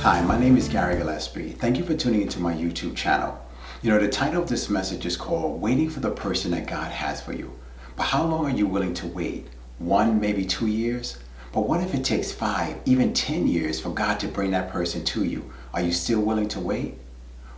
Hi, my name is Gillespie. Thank you for tuning into my YouTube channel. The title of this message is called Waiting for the Person That God Has for You. But how long are you willing to wait? 1, maybe 2 years? But what if it takes 5, even 10 years for God to bring that person to you? Are you still willing to wait?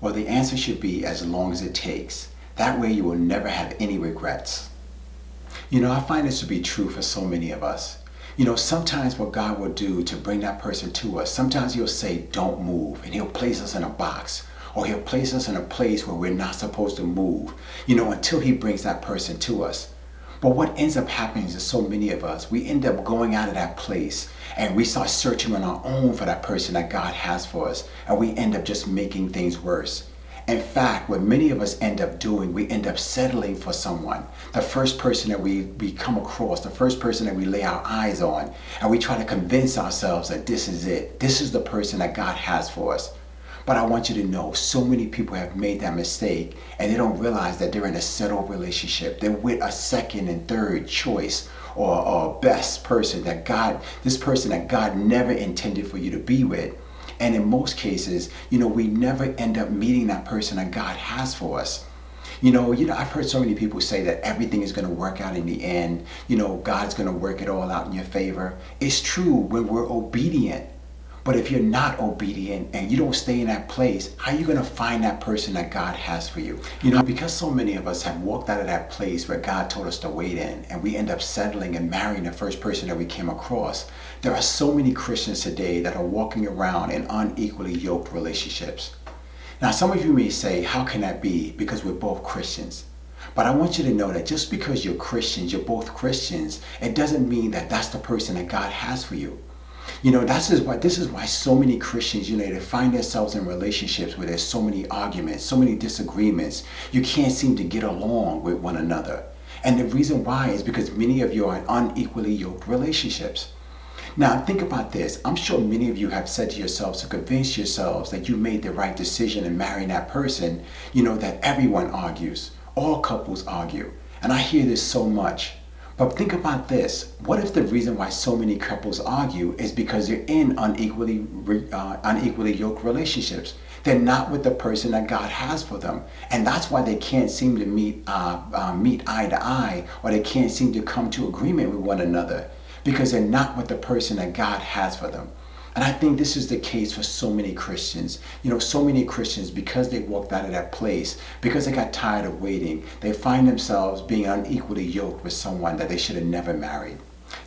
Well, the answer should be as long as it takes. That way you will never have any regrets. I find this to be true for so many of us. Sometimes what God will do to bring that person to us, sometimes he'll say, don't move, and he'll place us in a box, or he'll place us in a place where we're not supposed to move, until he brings that person to us. But what ends up happening is so many of us, we end up going out of that place and we start searching on our own for that person that God has for us, and we end up just making things worse. In fact, what many of us end up doing, we end up settling for someone. The first person that we come across, the first person that we lay our eyes on, and we try to convince ourselves that this is it. This is the person that God has for us. But I want you to know, so many people have made that mistake, and they don't realize that they're in a settled relationship. They're with a second and third choice, or best person this person that God never intended for you to be with. And in most cases, we never end up meeting that person that God has for us. I've heard so many people say that everything is going to work out in the end. God's going to work it all out in your favor. It's true when we're obedient. But if you're not obedient and you don't stay in that place, how are you going to find that person that God has for you? Because so many of us have walked out of that place where God told us to wait in, and we end up settling and marrying the first person that we came across. There are so many Christians today that are walking around in unequally yoked relationships. Now, some of you may say, how can that be? Because we're both Christians. But I want you to know that just because you're Christians, you're both Christians, it doesn't mean that that's the person that God has for you. This is why so many Christians, they find themselves in relationships where there's so many arguments, so many disagreements. You can't seem to get along with one another. And the reason why is because many of you are in unequally yoked relationships. Now, think about this. I'm sure many of you have said to yourselves to convince yourselves that you made the right decision in marrying that person, that everyone argues. All couples argue. And I hear this so much. But think about this. What if the reason why so many couples argue is because they're in unequally yoked relationships? They're not with the person that God has for them. And that's why they can't seem to meet eye to eye, or they can't seem to come to agreement with one another, because they're not with the person that God has for them. And I think this is the case for so many Christians. So many Christians, because they walked out of that place, because they got tired of waiting, they find themselves being unequally yoked with someone that they should have never married.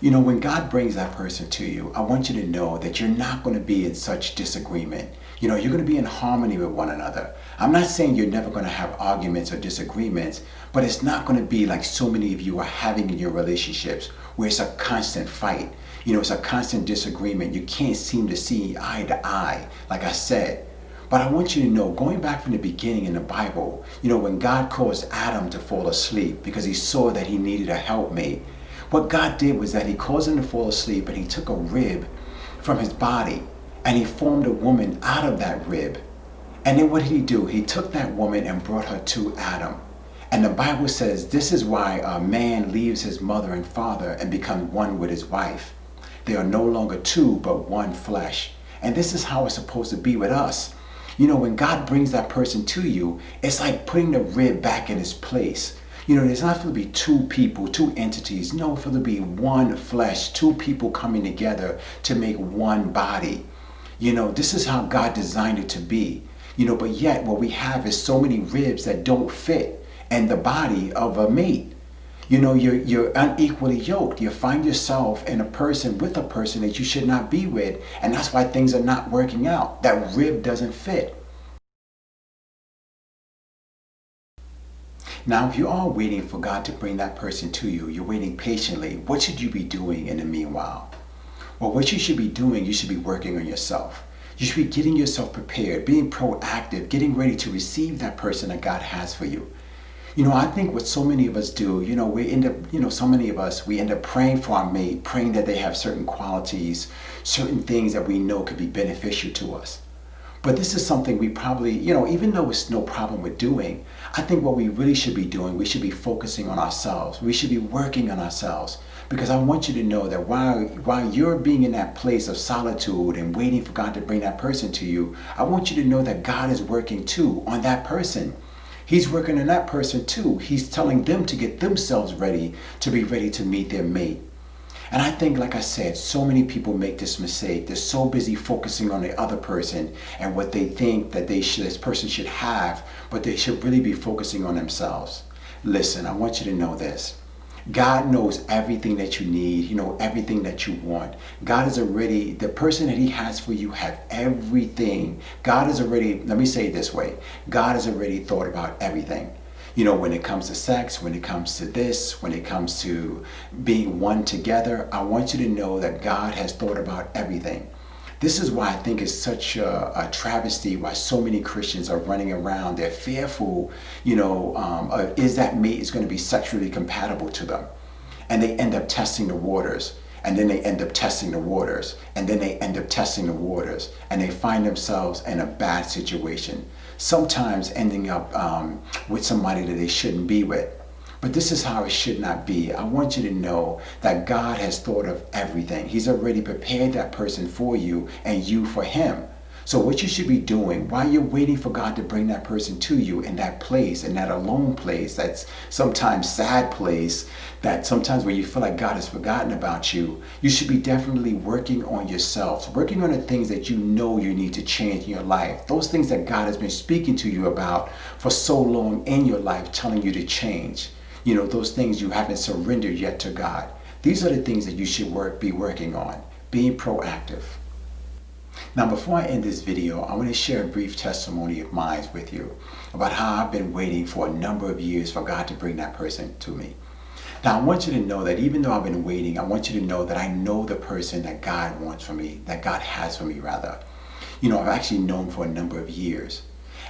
When God brings that person to you, I want you to know that you're not going to be in such disagreement. You're going to be in harmony with one another. I'm not saying you're never going to have arguments or disagreements, but it's not going to be like so many of you are having in your relationships, where it's a constant fight. It's a constant disagreement. You can't seem to see eye to eye, like I said. But I want you to know, going back from the beginning in the Bible, when God caused Adam to fall asleep because he saw that he needed a helpmate, what God did was that he caused him to fall asleep, and he took a rib from his body and he formed a woman out of that rib. And then what did he do? He took that woman and brought her to Adam. And the Bible says this is why a man leaves his mother and father and becomes one with his wife. They are no longer two, but one flesh. And this is how it's supposed to be with us. When God brings that person to you, it's like putting the rib back in its place. There's not going to be two people, two entities. No, for there to be one flesh, two people coming together to make one body. This is how God designed it to be. But yet what we have is so many ribs that don't fit in the body of a mate. You're unequally yoked. You find yourself in a person with a person that you should not be with, and that's why things are not working out. That rib doesn't fit. Now, if you are waiting for God to bring that person to you, you're waiting patiently, what should you be doing in the meanwhile? Well, what you should be doing, you should be working on yourself. You should be getting yourself prepared, being proactive, getting ready to receive that person that God has for you. I think what so many of us do, we end up praying for our mate, praying that they have certain qualities, certain things that we know could be beneficial to us. But this is something we probably, even though it's no problem with doing, I think what we really should be doing, we should be focusing on ourselves. We should be working on ourselves. Because I want you to know that while you're being in that place of solitude and waiting for God to bring that person to you, I want you to know that God is working too on that person. He's working on that person too. He's telling them to get themselves ready to be ready to meet their mate. And I think, like I said, so many people make this mistake. They're so busy focusing on the other person and what they think that this person should have, but they should really be focusing on themselves. Listen, I want you to know this. God knows everything that you need. He knows everything that you want. God is already, the person that He has for you have everything. God is already, let me say it this way. God has already thought about everything. When it comes to sex, when it comes to this, when it comes to being one together, I want you to know that God has thought about everything. This is why I think it's such a travesty why so many Christians are running around. They're fearful, is that mate is going to be sexually compatible to them. And they end up testing the waters. And then they end up testing the waters. And then they end up testing the waters. And they find themselves in a bad situation. Sometimes ending up with somebody that they shouldn't be with. But this is how it should not be. I want you to know that God has thought of everything. He's already prepared that person for you and you for him. So what you should be doing while you're waiting for God to bring that person to you in that place, in that alone place, that's sometimes sad place, that sometimes when you feel like God has forgotten about you, you should be definitely working on yourselves, working on the things that you know you need to change in your life. Those things that God has been speaking to you about for so long in your life, telling you to change. Those things you haven't surrendered yet to God. These are the things that you should be working on, being proactive. Now, before I end this video, I want to share a brief testimony of mine with you about how I've been waiting for a number of years for God to bring that person to me. Now, I want you to know that even though I've been waiting, I want you to know that I know the person that God wants for me, that God has for me, rather. I've actually known for a number of years.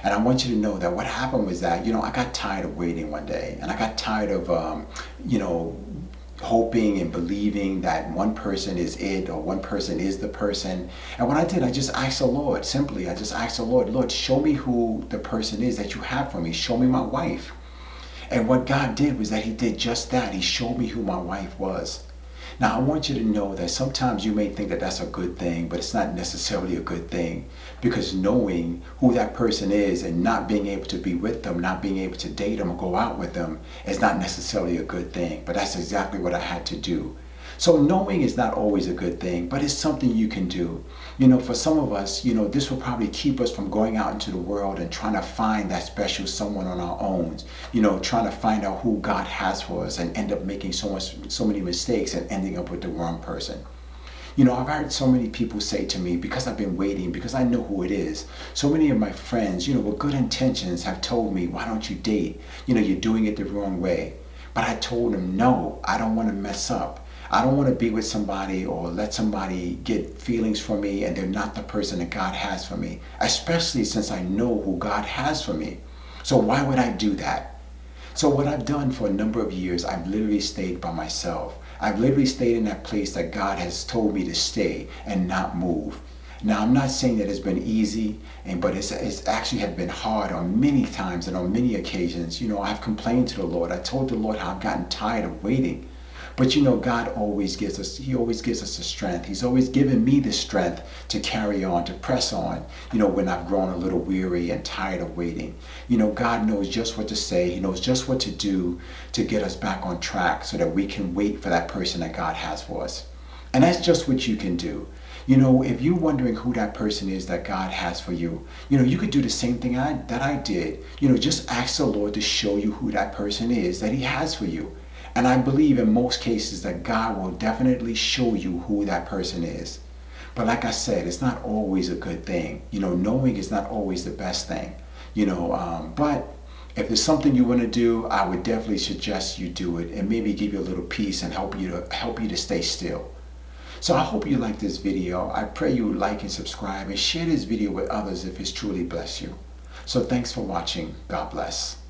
And I want you to know that what happened was that, I got tired of waiting one day. And I got tired of, hoping and believing that one person is it or one person is the person. And what I did, I just asked the Lord, simply, I just asked the Lord, show me who the person is that you have for me. Show me my wife. And what God did was that He did just that. He showed me who my wife was. Now, I want you to know that sometimes you may think that that's a good thing, but it's not necessarily a good thing, because knowing who that person is and not being able to be with them, not being able to date them or go out with them is not necessarily a good thing. But that's exactly what I had to do. So knowing is not always a good thing, but it's something you can do. For some of us, this will probably keep us from going out into the world and trying to find that special someone on our own, trying to find out who God has for us and end up making so many mistakes and ending up with the wrong person. I've heard so many people say to me, because I've been waiting, because I know who it is, so many of my friends, with good intentions have told me, why don't you date? You're doing it the wrong way. But I told them, no, I don't want to mess up. I don't want to be with somebody or let somebody get feelings for me and they're not the person that God has for me, especially since I know who God has for me. So why would I do that? So what I've done for a number of years, I've literally stayed by myself. I've literally stayed in that place that God has told me to stay and not move. Now, I'm not saying that it's been easy, but it's actually have been hard on many times and on many occasions. I've complained to the Lord. I told the Lord how I've gotten tired of waiting. But God always gives us, He always gives us the strength. He's always given me the strength to carry on, to press on, when I've grown a little weary and tired of waiting. God knows just what to say. He knows just what to do to get us back on track so that we can wait for that person that God has for us. And that's just what you can do. If you're wondering who that person is that God has for you, you could do the same thing that I did. Just ask the Lord to show you who that person is that He has for you. And I believe in most cases that God will definitely show you who that person is. But like I said, it's not always a good thing. Knowing is not always the best thing. But if there's something you want to do, I would definitely suggest you do it and maybe give you a little peace and help you to stay still. So I hope you like this video. I pray you like and subscribe and share this video with others if it's truly blessed you. So thanks for watching. God bless.